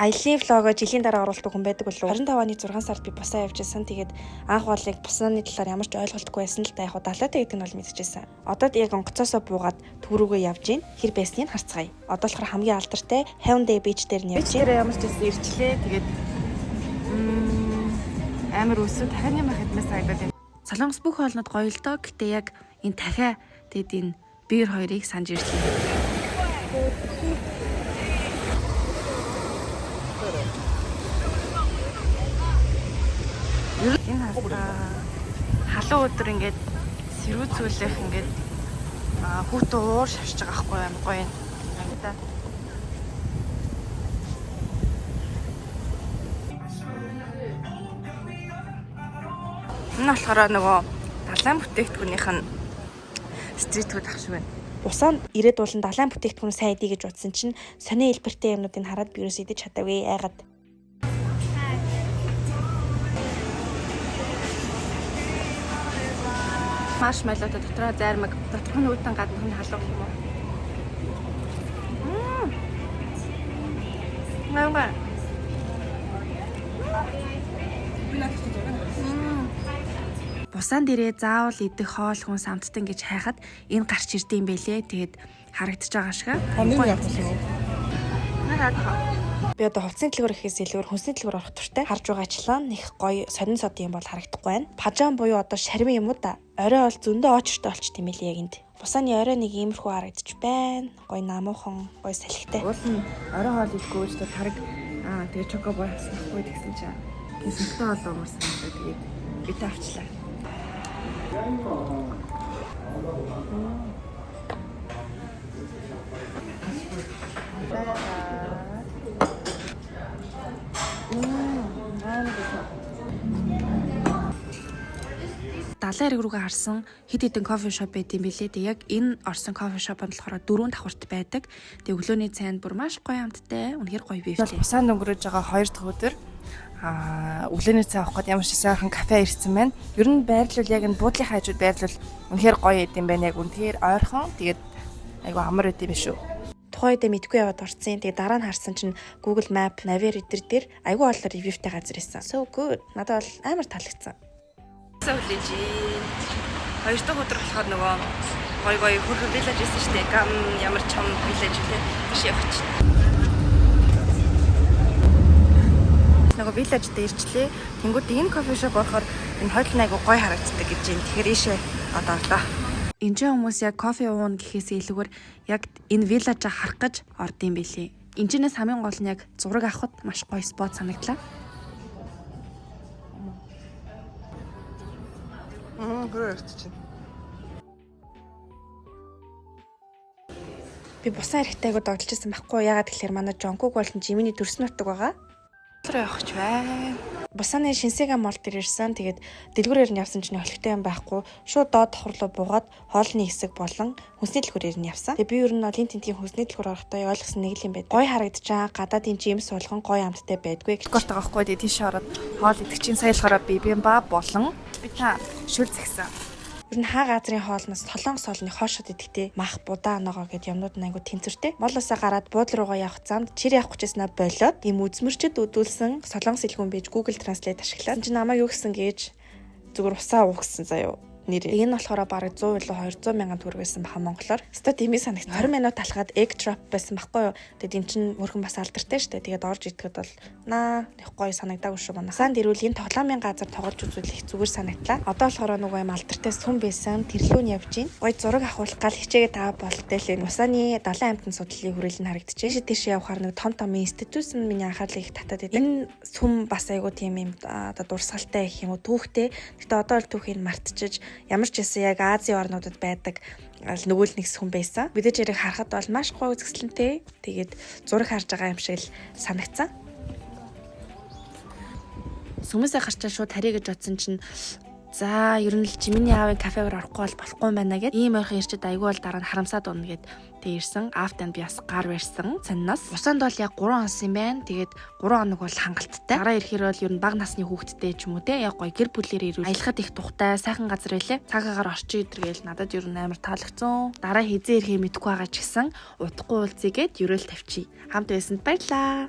Аялын влогоо жилийн дараа оруулдаг хүн байдаг болов. 25 оны 6 сард би бусаа явжсэн. Тэгээд анх болыг бусааны талаар ямар ч ойлголтгүй байсан л да яг далайтай гэдэг нь бол мэдчихсэн. Одоо яг онгоцоосоо буугаад түрүүгээ явж гин хэр байсныг харцгаая. Одоо болохоор хамгийн алдартай Hyundai Beach дээр нь явж гин. Ямар ч гэсэн ирчлээ. Тэгээд амар өсөд дахианы мах хэднээс хайдаад. Солонгос бүх хоолнод гоё л доо. Гэтэ яг энэ дахиа тэгэд энэ бир хоёрыг санаж ирлээ. Энэ халуун өдөр ингээд сэрүүцүүлэх ингээд хүүтэн уур шавж байгаа байхгүй юм гоё юм. Энэ болохоор нөгөө далайн бүтээгдэхүүнийх нь стрит фуд ах шиг байна. Усаанд ирээд болон далайн бүтээгдэхүүн сайн идэ гэж утсан чинь сони хэлбэртэй юмнуудыг хараад би юус идэж чадаагүй айгаад. Маршмеллотой дотроо зайрмаг, доторх нь үүдэн гаднах нь халуун юм уу? Наагаа. Бусан дээрээ заавал идэх хоол хүн самттай гэж хайхад энэ гарч ирдэм байлээ. Тэгээд харагдаж байгаа шиг. Хамгийн явцсан юм. Хараад. Би одоо хувцсны дэлгүүр ихээс илүүр хүнсний дэлгүүр орох туртай харж байгаачлаа нэг гоё сонин сод юм бол харагдахгүй байна. Пажам буюу одоо шармын юм уу да. Орой бол зөндөө очтой болчт юм билээ яг энд. Бусааны орой нэг иймэрхүү харагдчих байна. Гоё намуухан, гоё салхитай. Уул нь орой хоол идэггүй ч тараг тэгээ чоко бооснохгүй гэсэн чинь гисэнтэй болоо өмөрсөн. Тэгээд бид авчлаа. Далайн хэрэг рүүгээ харсан хэд хэдэн кофе шоп байт юм билээ. Тэг яг энэ орсон кофе шопонд болохоор 4 давхурт байдаг. Тэг өглөөний цайнд бүр маш гоё амттай. Үнэхээр гоё бивтэй. Усаанд өнгөрөөж байгаа 2 дахь өдөр өглөөний цай авах гээд ямар ч сайхан кафе ирсэн байна. Ер нь байрлал яг энэ буудлын хажууд байрлал үнэхээр гоё идэм байна. Яг үнэхээр ойрхон. Тэгээд айгу амар идэм биш үү. Тухайн үед мэдгүй яваад орсон. Тэгээд дараа нь харсан чинь Google Map, Navigator дээр айгу олоор reviewтэй газар ирсэн. So good. Надад бол амар таалагдсан. Үлээж. 2 дахь өдөр болохоор нөгөө гой хөрхөн village байсан шүү дээ. Гам ямар ч юм village үлээ. Биш явчих. Нөгөө village дээр ирчлээ. Тэнгүүд энэ кофе шоп болохоор энэ хойлон айгу гой харагддаг гэж юм. Тэгэхээр ийшээ одоо орлоо. Энд ч хүмүүс яг кофе ууна гэхээс илүүгээр яг энэ village-а харах гэж ордсон байлээ. Энэчнээс хамгийн гол нь яг зураг авахд маш гоё спот санагдлаа. Би бусаа хэрэгтэйгөө догдолжсэн байхгүй яагаад гэхээр манай Жонкуг болон Жиминий төрс нутаг байгаа. Тэр явах ч бай. Бусааны Шинсэга мол дээр ирсэн. Тэгээд дэлгүүрээр нь явсан чинь холигтой юм байхгүй. Шууд доод давхар руу буугаад хоолны хэсэг болон хүнсний дэлгүүрээр нь явсан. Тэгээд би ер нь олын тентгийн хүнсний дэлгүүр орохдоо ойлгосон нэг л юм байд. Гой харагдчихаа гадаадын жимс болгон гой амттай байдгүй. Гот байгаа байхгүй. Тэгээд тийш ороод хоол идэвчийн саялахаараа бибимба болон би та шүл згсэн. Ер нь хаа газрын хоолноос толонгос хоолны хоошод идэхтэй мах будаа ногоо гэд юмнууд нь айгу тэнцвэртэй. Молоосоо гараад буудлын руугаа явах замд чир явах гэжснаа болоод ийм үзмэрчэд өдүүлсэн солонгос хэлхүүн бийж Google Translate ашиглаад энэ намайг юу гэсэн гэж зүгээр усаа уу гэсэн заяа. Нэр энэ болохоор бараг 100 илүү 200 мянган төгрөг байсан баха монголоор. Өстой тиймээ санагт 20 минут талхаад egg drop байсан байхгүй юу. Тэгээд эн чинь мөрхөн бас алдартай шүү дээ. Тэгээд орж идэхэд бол их гоё санагдаагүй шүү манай. Санд ирүүл энэ тоглоомын газар тоглож үзвэл их зүгээр санагдлаа. Одоо болохоор нөгөө юм алдартай сүм байсан тэрлүү нь явж гин. Гоё зураг авахулах гал хичээгээ таа болтой л энэ усааны далайн амтны судлалын хүрээлэн харагдчихэ. Тийш явахаар нэг том институт нь миний анхаарлыг их татаад байдаг. Энэ сүм бас айгу тийм юм одоо дурсгалтай гэх юм уу түүхтэй. Гэтэ одоо л түүхийг мартчихж ямар ч гэсэн яг Азийн орнуудад байдаг нөгөө л нэг хүн байсан. Мэдээж яриг харахад бол маш гоё үзэсгэлэнтэй. Тэгээд зураг харж байгаа юм шиг л санагцсан. Сүмээсээ гарчаа шууд тарий гэж бодсон чинь за ер нь л Жиминий аавын кафегаар орохгүй бол болохгүй юм байна гэд ийм ойрхон ирчээд айгүй бол дараа нь харамсаад унна гэд тэг ирсэн. Аавтан би бас гар барьсан цаннаас. Усанд бол яг 3 хоног юм байна. Тэгээд 3 хоног бол хангалттай. Дараа ирэхээр бол ер нь бага насны хүүхэдтэй ч юм уу те яг гоё гэр бүлээр ирүүл аялахад их тухтай сайхан газар байлээ. Цагаагаар орчин идэргээл надад ер нь амар таалагдсан. Дараа хизээ ирэхээ мэдэхгүй байгаа ч гэсэн удахгүй уулзъя гэд ерөөл тавьчих. Хамт байсанд баярлаа.